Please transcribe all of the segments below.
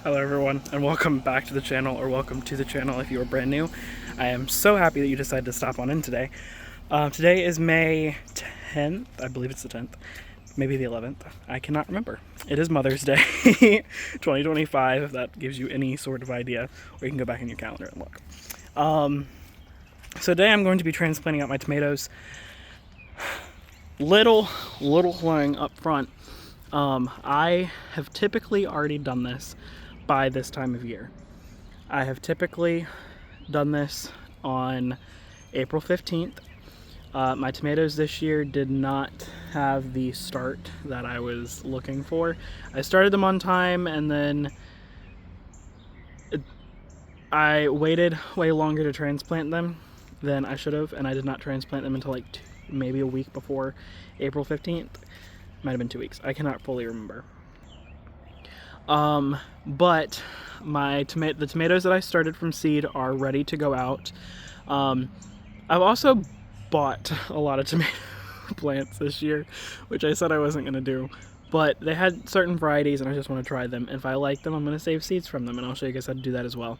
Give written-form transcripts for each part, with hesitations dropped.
Hello everyone, and welcome back to the channel, or welcome to the channel if you are brand new. I am so happy that you decided to stop on in today. Today is May 10th, I believe it's the 10th, maybe the 11th, I cannot remember. It is Mother's Day, 2025, if that gives you any sort of idea, or you can go back in your calendar and look. So today I'm going to be transplanting out my tomatoes. Little thing up front, I have typically already done this by this time of year. I have typically done this on April 15th. My tomatoes this year did not have the start that I was looking for. I started them on time, and then I waited way longer to transplant them than I should have, and I did not transplant them until like maybe a week before April 15th. Might have been 2 weeks. I cannot fully remember. But the tomatoes that I started from seed are ready to go out. I've also bought a lot of tomato plants this year, which I said I wasn't going to do, but they had certain varieties and I just want to try them. If I like them, I'm going to save seeds from them, and I'll show you guys how to do that as well.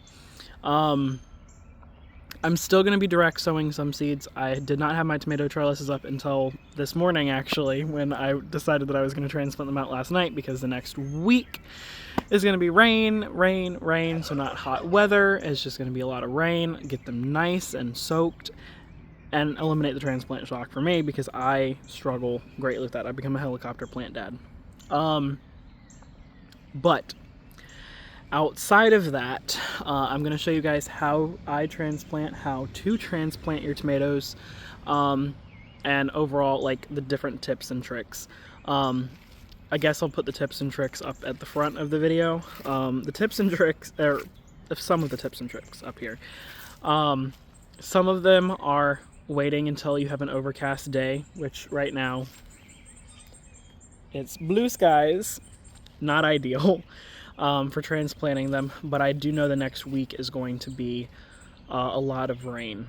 I'm still going to be direct sowing some seeds. I did not have my tomato trellises up until this morning, actually, when I decided that I was going to transplant them out last night, because the next week is going to be rain, so not hot weather. It's just going to be a lot of rain. Get them nice and soaked and eliminate the transplant shock for me, because I struggle greatly with that. I've become a helicopter plant dad. But outside of that, I'm going to show you guys how I transplant, how to transplant your tomatoes, and overall, like, the different tips and tricks. I guess I'll put the tips and tricks up at the front of the video. The tips and tricks, or some of the tips and tricks up here. Some of them are waiting until you have an overcast day, which right now it's blue skies, not ideal. For transplanting them, but I do know the next week is going to be a lot of rain,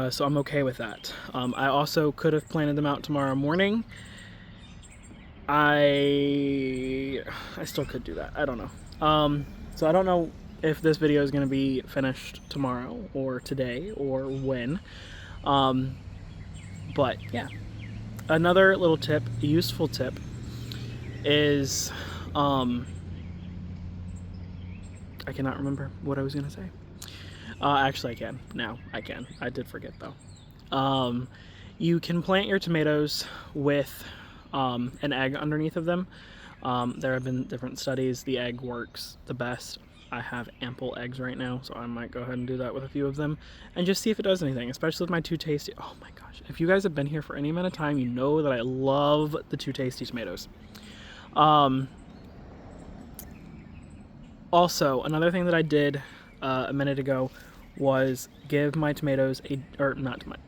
so I'm okay with that. I also could have planted them out tomorrow morning. I still could do that. I don't know. So I don't know if this video is going to be finished tomorrow or today or when, but yeah. Another little tip, useful tip, is I cannot remember what I was going to say. Actually, I can. Now, I can. I did forget, though. You can plant your tomatoes with an egg underneath of them. There have been different studies. The egg works the best. I have ample eggs right now, so I might go ahead and do that with a few of them and just see if it does anything, especially with my Two Tasty. Oh my gosh. If you guys have been here for any amount of time, you know that I love the Two Tasty tomatoes. Also, another thing that I did a minute ago was give my tomatoes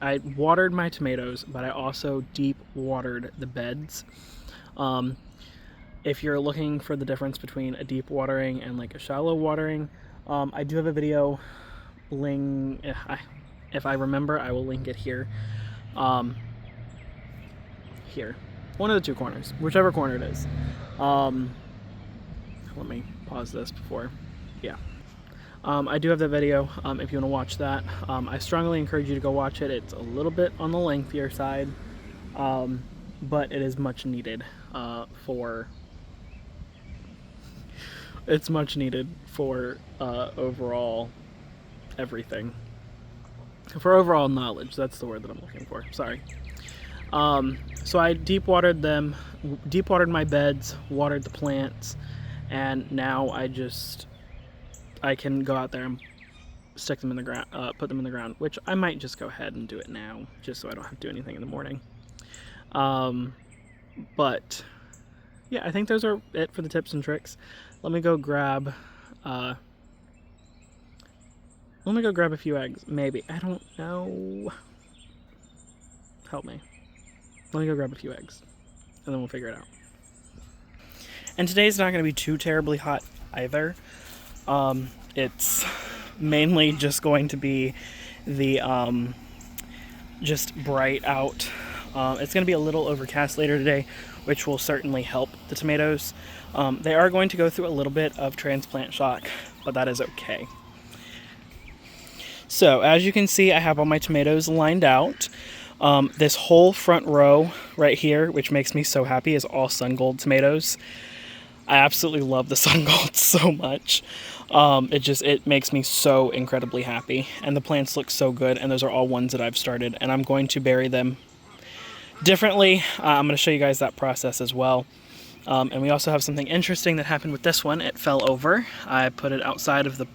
I watered my tomatoes, but I also deep watered the beds. If you're looking for the difference between a deep watering and like a shallow watering, I do have a video link. If I remember, I will link it here. Here, one of the two corners, whichever corner it is. Let me pause this before. Yeah. I do have that video if you want to watch that. I strongly encourage you to go watch it. It's a little bit on the lengthier side, but it is much needed for overall everything. For overall knowledge, that's the word that I'm looking for. Sorry. So I deep watered my beds, watered the plants, and now I can go out there and stick them in the ground, put them in the ground, which I might just go ahead and do it now, just so I don't have to do anything in the morning. But yeah, I think those are it for the tips and tricks. Let me go grab a few eggs, maybe. I don't know. Help me. Let me go grab a few eggs, and then we'll figure it out. And today's not going to be too terribly hot either. It's mainly just going to be the just bright out. It's going to be a little overcast later today, which will certainly help the tomatoes. They are going to go through a little bit of transplant shock, but that is okay. So as you can see, I have all my tomatoes lined out. This whole front row right here, which makes me so happy, is all Sun Gold tomatoes. I absolutely love the Sun Gold so much. It makes me so incredibly happy, and the plants look so good, and those are all ones that I've started, and I'm going to bury them differently. I'm going to show you guys that process as well. And we also have something interesting that happened with this one. It fell over. I put it outside of the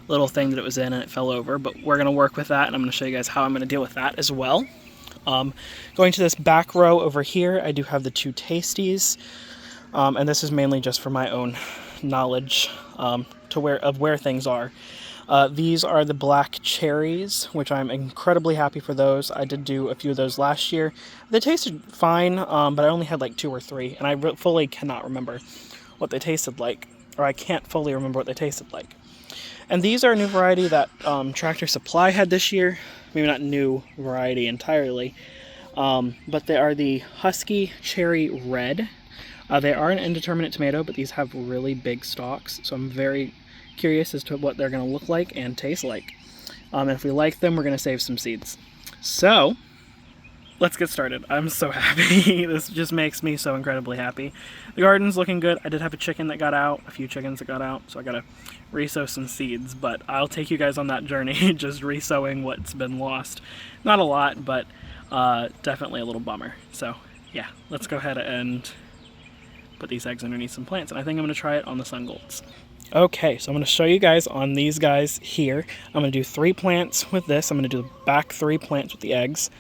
little thing that it was in and it fell over, but we're going to work with that, and I'm going to show you guys how I'm going to deal with that as well. Going to this back row over here, I do have the 2 Tasties, and this is mainly just for my own knowledge of where things are. These are the black cherries, which I'm incredibly happy for those. I did do a few of those last year. They tasted fine, but I only had like 2 or 3, and I fully cannot remember what they tasted like, or I can't fully remember what they tasted like. And these are a new variety that Tractor Supply had this year. Maybe not new variety entirely, but they are the Husky Cherry Red. They are an indeterminate tomato, but these have really big stalks, so I'm very curious as to what they're going to look like and taste like. And if we like them, we're going to save some seeds. So let's get started. I'm so happy. This just makes me so incredibly happy. The garden's looking good. I did have a chicken that got out, a few chickens that got out, so I gotta re-sow some seeds, but I'll take you guys on that journey, just re-sowing what's been lost. Not a lot, but definitely a little bummer. So yeah, let's go ahead and put these eggs underneath some plants, and I think I'm gonna try it on the Sun Golds. Okay, so I'm going to show you guys on these guys here. I'm going to do 3 plants with this. I'm going to do the back 3 plants with the eggs.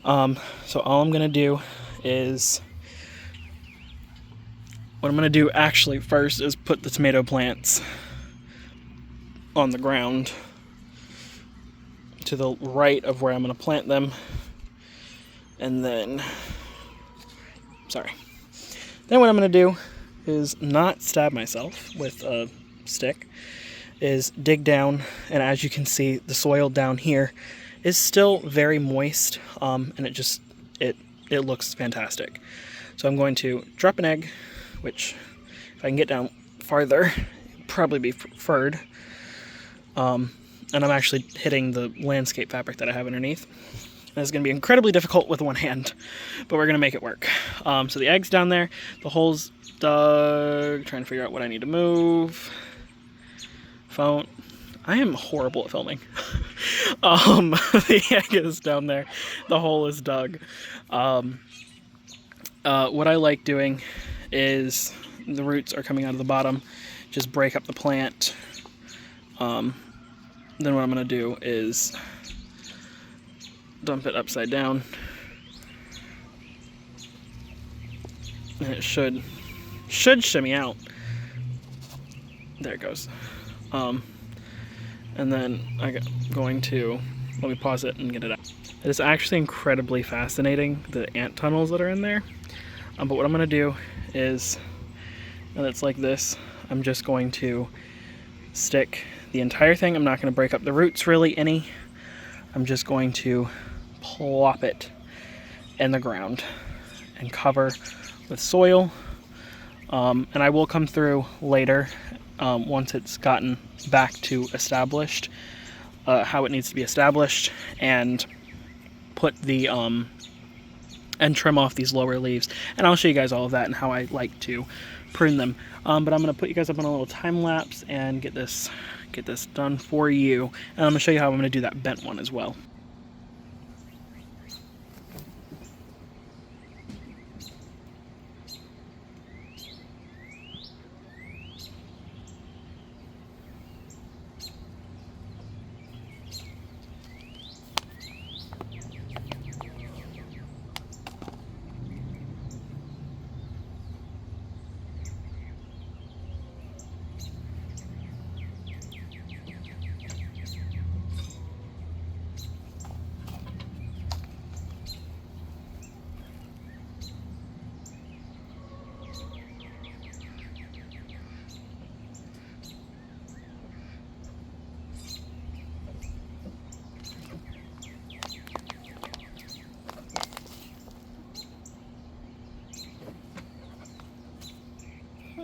So all I'm going to do is, what I'm going to do actually first is put the tomato plants on the ground to the right of where I'm going to plant them. And then, then what I'm going to do is not stab myself with a stick, is dig down, and as you can see, the soil down here is still very moist, and it looks fantastic. So I'm going to drop an egg, which if I can get down farther, probably be preferred. And I'm actually hitting the landscape fabric that I have underneath. This is going to be incredibly difficult with one hand, but we're going to make it work. So the egg's down there, the hole's dug, trying to figure out what I need to move. Phone. I am horrible at filming. The egg is down there, the hole is dug. What I like doing is, the roots are coming out of the bottom, just break up the plant. Then what I'm going to do is dump it upside down, and it should shimmy out. There it goes. And then I'm going to, let me pause it and get it out. It is actually incredibly fascinating, the ant tunnels that are in there. But what I'm going to do is, and it's like this, I'm just going to stick the entire thing. I'm not going to break up the roots really any. I'm just going to plop it in the ground and cover with soil. And I will come through later, once it's gotten back to established, how it needs to be established, and put the and trim off these lower leaves, and I'll show you guys all of that and how I like to prune them. But I'm going to put you guys up on a little time lapse and get this done for you, and I'm going to show you how I'm going to do that bent one as well.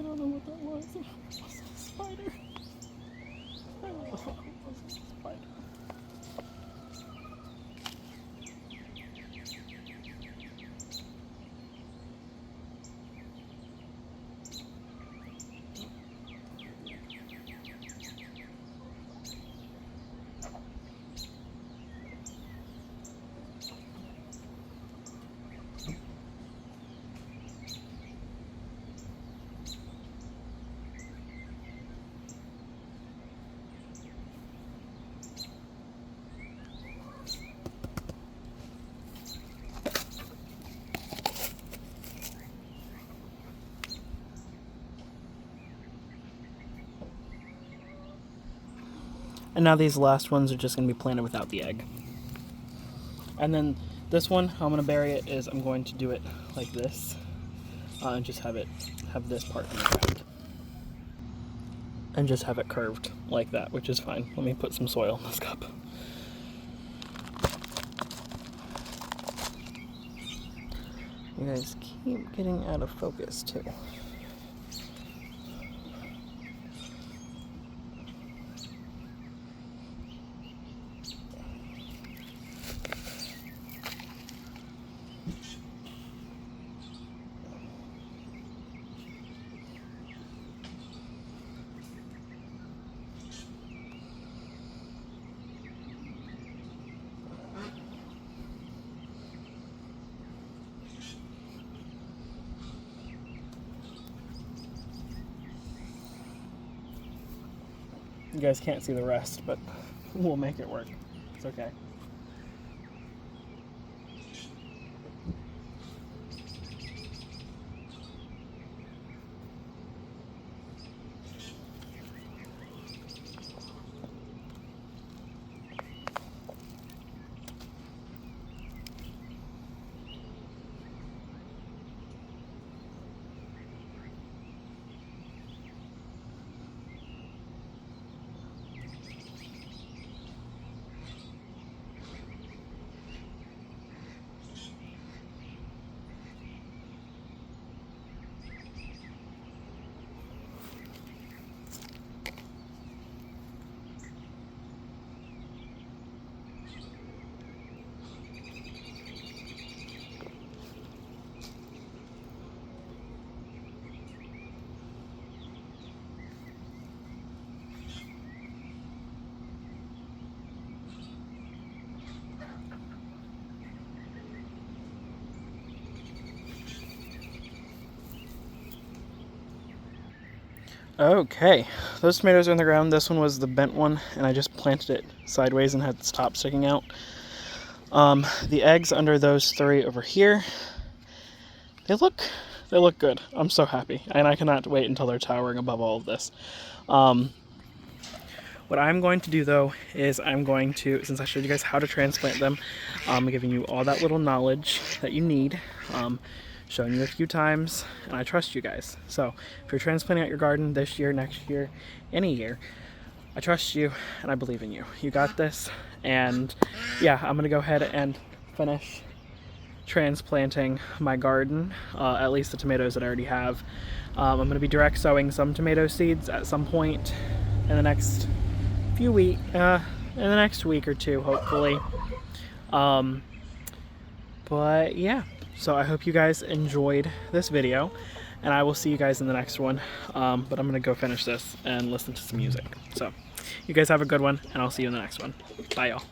don't know what that was. Was it a spider? I don't know. Was it a spider? And now these last ones are just going to be planted without the egg. And then this one, how I'm going to bury it is I'm going to do it like this. And just have this part in the ground. And just have it curved like that, which is fine. Let me put some soil in this cup. You guys keep getting out of focus too. You guys can't see the rest, but we'll make it work. It's okay. Okay, those tomatoes are in the ground. This one was the bent one, and I just planted it sideways and had its top sticking out. The eggs under those three over here, they look good. I'm so happy, and I cannot wait until they're towering above all of this. What I'm going to do though is I'm going to, since I showed you guys how to transplant them, I'm giving you all that little knowledge that you need. Shown you a few times, and I trust you guys. So if you're transplanting out your garden this year, next year, any year, I trust you and I believe in you. You got this. And yeah, I'm gonna go ahead and finish transplanting my garden, at least the tomatoes that I already have. I'm gonna be direct sowing some tomato seeds at some point in the next few weeks, in the next week or two, hopefully. But yeah. So I hope you guys enjoyed this video, and I will see you guys in the next one. But I'm going to go finish this and listen to some music. So you guys have a good one, and I'll see you in the next one. Bye, y'all.